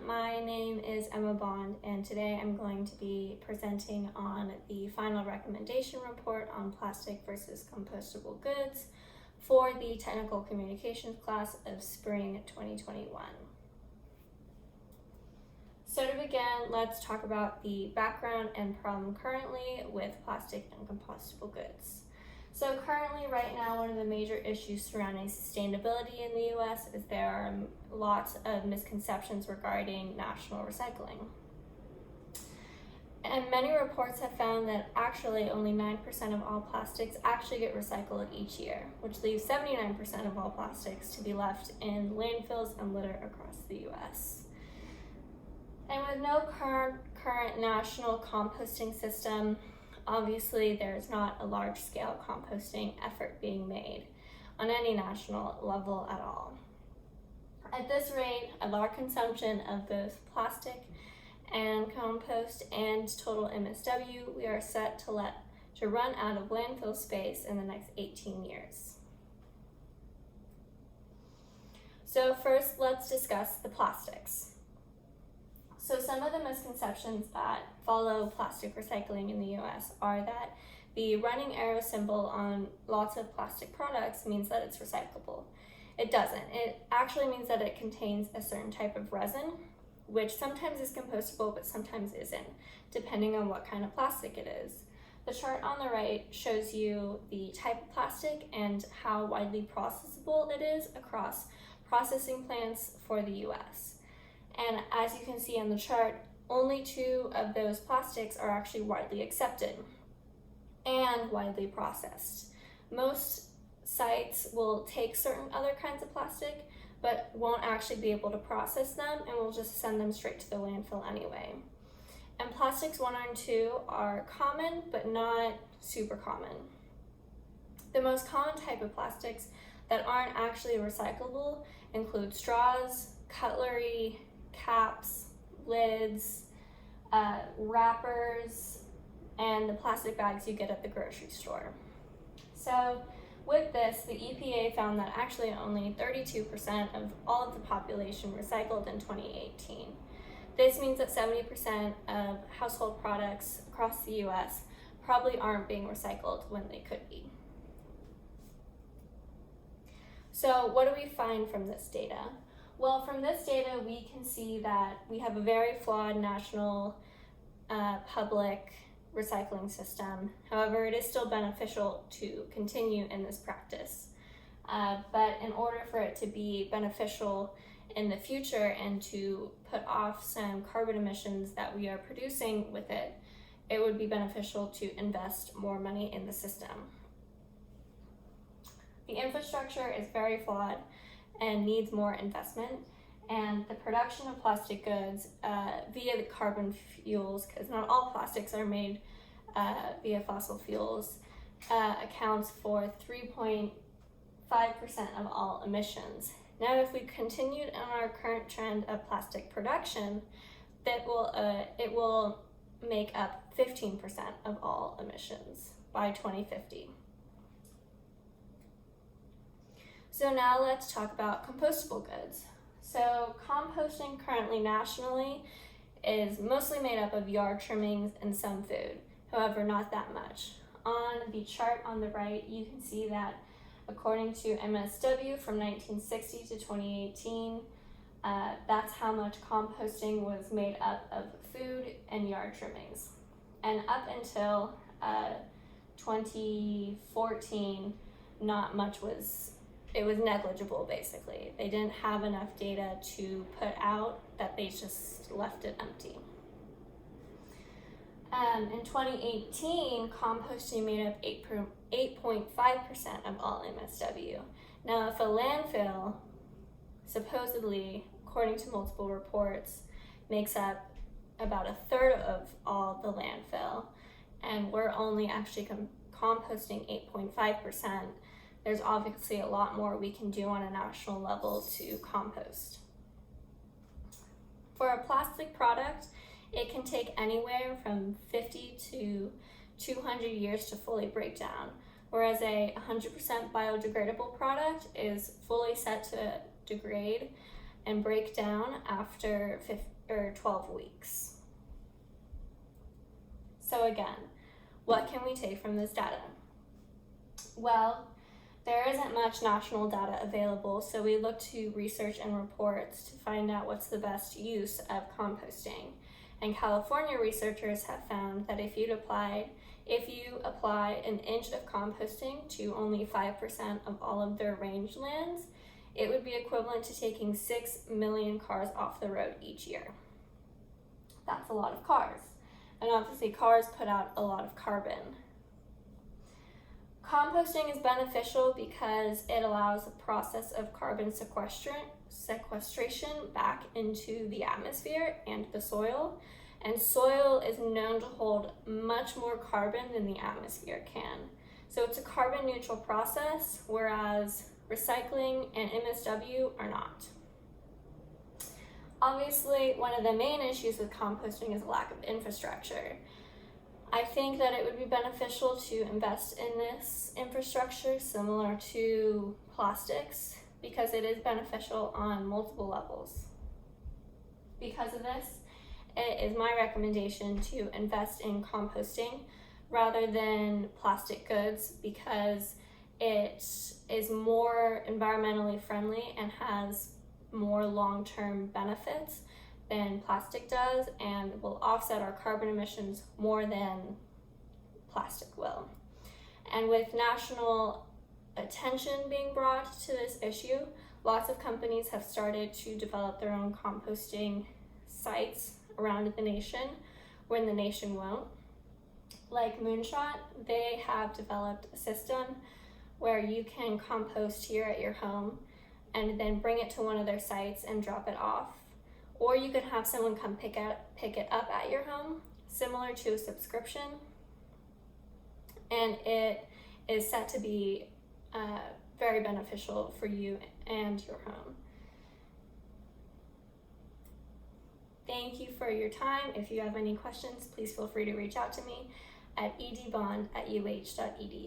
my name is Emma Bond, and today I'm going to be presenting on the final recommendation report on plastic versus compostable goods for the Technical Communications class of Spring 2021. So to begin, let's talk about the background and problem currently with plastic and compostable goods. So currently, right now, one of the major issues surrounding sustainability in the US is there are lots of misconceptions regarding national recycling. And many reports have found that actually only 9% of all plastics actually get recycled each year, which leaves 79% of all plastics to be left in landfills and litter across the US. And with no current national composting system, obviously there's not a large-scale composting effort being made on any national level at all. At this rate, of our consumption of both plastic and compost and total MSW, we are set to run out of landfill space in the next 18 years. So first, let's discuss the plastics. So some of the misconceptions that follow plastic recycling in the US are that the running arrow symbol on lots of plastic products means that it's recyclable. It doesn't. It actually means that it contains a certain type of resin, which sometimes is compostable but sometimes isn't, depending on what kind of plastic it is. The chart on the right shows you the type of plastic and how widely processable it is across processing plants for the US. And as you can see on the chart, only 2 of those plastics are actually widely accepted and widely processed. Most sites will take certain other kinds of plastic, but won't actually be able to process them and will just send them straight to the landfill anyway. And plastics 1 and 2 are common, but not super common. The most common type of plastics that aren't actually recyclable include straws, cutlery, caps, lids, wrappers, and the plastic bags you get at the grocery store. So with this, the EPA found that actually only 32% of all of the population recycled in 2018. This means that 70% of household products across the US probably aren't being recycled when they could be. So what do we find from this data? Well, from this data, we can see that we have a very flawed national public recycling system. However, it is still beneficial to continue in this practice. But in order for it to be beneficial in the future and to put off some carbon emissions that we are producing with it, it would be beneficial to invest more money in the system. The infrastructure is very flawed and needs more investment, and the production of plastic goods via the carbon fuels, because not all plastics are made via fossil fuels, accounts for 3.5% of all emissions. Now, if we continued on our current trend of plastic production, it will make up 15% of all emissions by 2050. So now let's talk about compostable goods. So composting currently nationally is mostly made up of yard trimmings and some food, however, not that much. On the chart on the right, you can see that according to MSW from 1960 to 2018, that's how much composting was made up of food and yard trimmings. And up until 2014, not much it was negligible, basically. They didn't have enough data to put out that they just left it empty. In 2018, composting made up 8.5% of all MSW. Now, if a landfill, supposedly, according to multiple reports, makes up about 1/3 of all the landfill, and we're only actually composting 8.5%, there's obviously a lot more we can do on a national level to compost. For a plastic product, it can take anywhere from 50 to 200 years to fully break down, whereas a 100% biodegradable product is fully set to degrade and break down after 12 weeks. So again, what can we take from this data? Well, there isn't much national data available, so we look to research and reports to find out what's the best use of composting. And California researchers have found that if you apply an inch of composting to only 5% of all of their rangelands, it would be equivalent to taking 6 million cars off the road each year. That's a lot of cars. And obviously cars put out a lot of carbon. Composting is beneficial because it allows the process of carbon sequestration back into the atmosphere and the soil. And soil is known to hold much more carbon than the atmosphere can. So it's a carbon neutral process, whereas recycling and MSW are not. Obviously, one of the main issues with composting is lack of infrastructure. I think that it would be beneficial to invest in this infrastructure similar to plastics because it is beneficial on multiple levels. Because of this, it is my recommendation to invest in composting rather than plastic goods because it is more environmentally friendly and has more long-term benefits than plastic does and will offset our carbon emissions more than plastic will. And with national attention being brought to this issue, lots of companies have started to develop their own composting sites around the nation when the nation won't. Like Moonshot, they have developed a system where you can compost here at your home and then bring it to one of their sites and drop it off. Or you could have someone come pick it up at your home, similar to a subscription. And it is set to be very beneficial for you and your home. Thank you for your time. If you have any questions, please feel free to reach out to me at edbond@uh.edu.